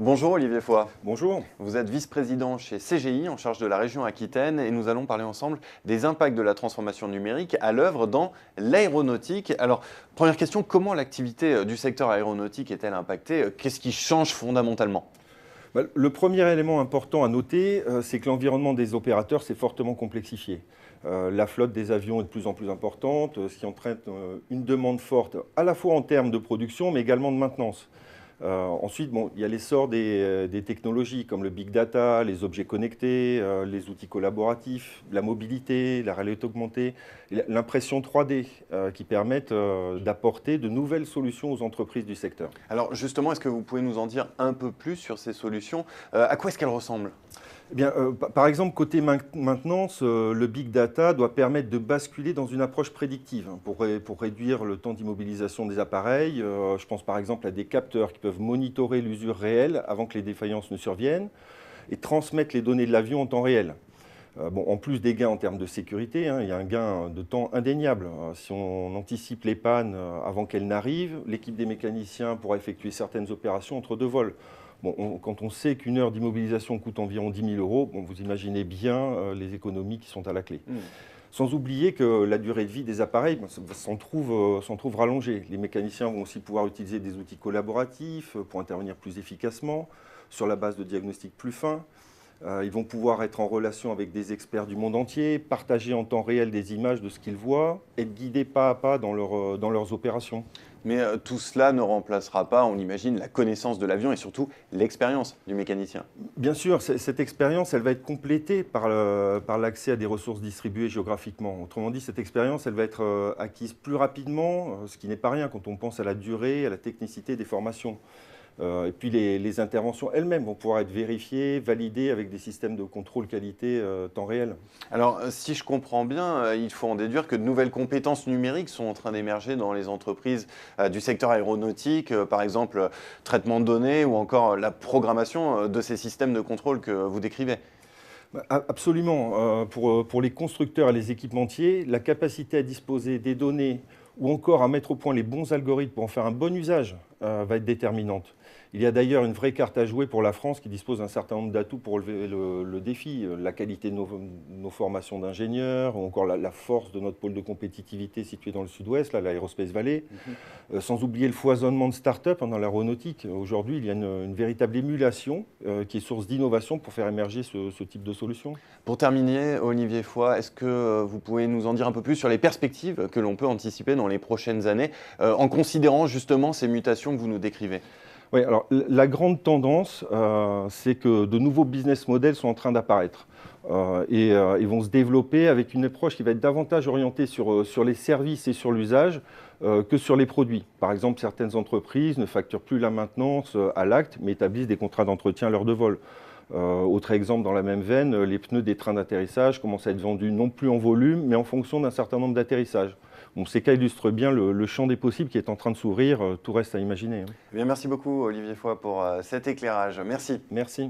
Bonjour Olivier Foy. Bonjour. Vous êtes vice-président chez CGI en charge de la région Aquitaine et nous allons parler ensemble des impacts de la transformation numérique à l'œuvre dans l'aéronautique. Alors, première question, comment l'activité du secteur aéronautique est-elle impactée? Qu'est-ce qui change fondamentalement? Le premier élément important à noter, c'est que l'environnement des opérateurs s'est fortement complexifié. La flotte des avions est de plus en plus importante, ce qui entraîne une demande forte à la fois en termes de production mais également de maintenance. Ensuite, il y a l'essor des technologies comme le big data, les objets connectés, les outils collaboratifs, la mobilité, la réalité augmentée, l'impression 3D qui permettent d'apporter de nouvelles solutions aux entreprises du secteur. Alors justement, est-ce que vous pouvez nous en dire un peu plus sur ces solutions? À quoi est-ce qu'elles ressemblent? Eh bien, par exemple, côté maintenance, le big data doit permettre de basculer dans une approche prédictive pour réduire le temps d'immobilisation des appareils. Je pense par exemple à des capteurs qui peuvent monitorer l'usure réelle avant que les défaillances ne surviennent et transmettre les données de l'avion en temps réel. En plus des gains en termes de sécurité, il y a un gain de temps indéniable. Si on anticipe les pannes avant qu'elles n'arrivent, l'équipe des mécaniciens pourra effectuer certaines opérations entre deux vols. Quand on sait qu'une heure d'immobilisation coûte environ 10 000 €, vous imaginez bien les économies qui sont à la clé. Sans oublier que la durée de vie des appareils s'en trouve rallongée. Les mécaniciens vont aussi pouvoir utiliser des outils collaboratifs pour intervenir plus efficacement, sur la base de diagnostics plus fins. Ils vont pouvoir être en relation avec des experts du monde entier, partager en temps réel des images de ce qu'ils voient, être guidés pas à pas dans leurs opérations. Mais tout cela ne remplacera pas, on imagine, la connaissance de l'avion et surtout l'expérience du mécanicien. Bien sûr, cette expérience, elle va être complétée par l'accès à des ressources distribuées géographiquement. Autrement dit, cette expérience, elle va être acquise plus rapidement, ce qui n'est pas rien quand on pense à la durée, à la technicité des formations. Et puis les interventions elles-mêmes vont pouvoir être vérifiées, validées avec des systèmes de contrôle qualité temps réel. Alors, si je comprends bien, il faut en déduire que de nouvelles compétences numériques sont en train d'émerger dans les entreprises du secteur aéronautique, par exemple traitement de données ou encore la programmation de ces systèmes de contrôle que vous décrivez. Absolument. Pour les constructeurs et les équipementiers, la capacité à disposer des données ou encore à mettre au point les bons algorithmes pour en faire un bon usage va être déterminante. Il y a d'ailleurs une vraie carte à jouer pour la France qui dispose d'un certain nombre d'atouts pour relever le défi. La qualité de nos formations d'ingénieurs, ou encore la force de notre pôle de compétitivité situé dans le sud-ouest, l'Aerospace Valley. Sans oublier le foisonnement de start-up dans l'aéronautique. Aujourd'hui, il y a une véritable émulation qui est source d'innovation pour faire émerger ce type de solution. Pour terminer, Olivier Foy, est-ce que vous pouvez nous en dire un peu plus sur les perspectives que l'on peut anticiper dans les prochaines années, en considérant justement ces mutations que vous nous décrivez? Oui, alors la grande tendance, c'est que de nouveaux business models sont en train d'apparaître. Ils vont se développer avec une approche qui va être davantage orientée sur les services et sur l'usage que sur les produits. Par exemple, certaines entreprises ne facturent plus la maintenance à l'acte, mais établissent des contrats d'entretien à l'heure de vol. Autre exemple dans la même veine, les pneus des trains d'atterrissage commencent à être vendus non plus en volume, mais en fonction d'un certain nombre d'atterrissages. Ces cas illustrent bien le champ des possibles qui est en train de s'ouvrir, tout reste à imaginer. Eh bien, merci beaucoup Olivier Foy pour cet éclairage. Merci. Merci.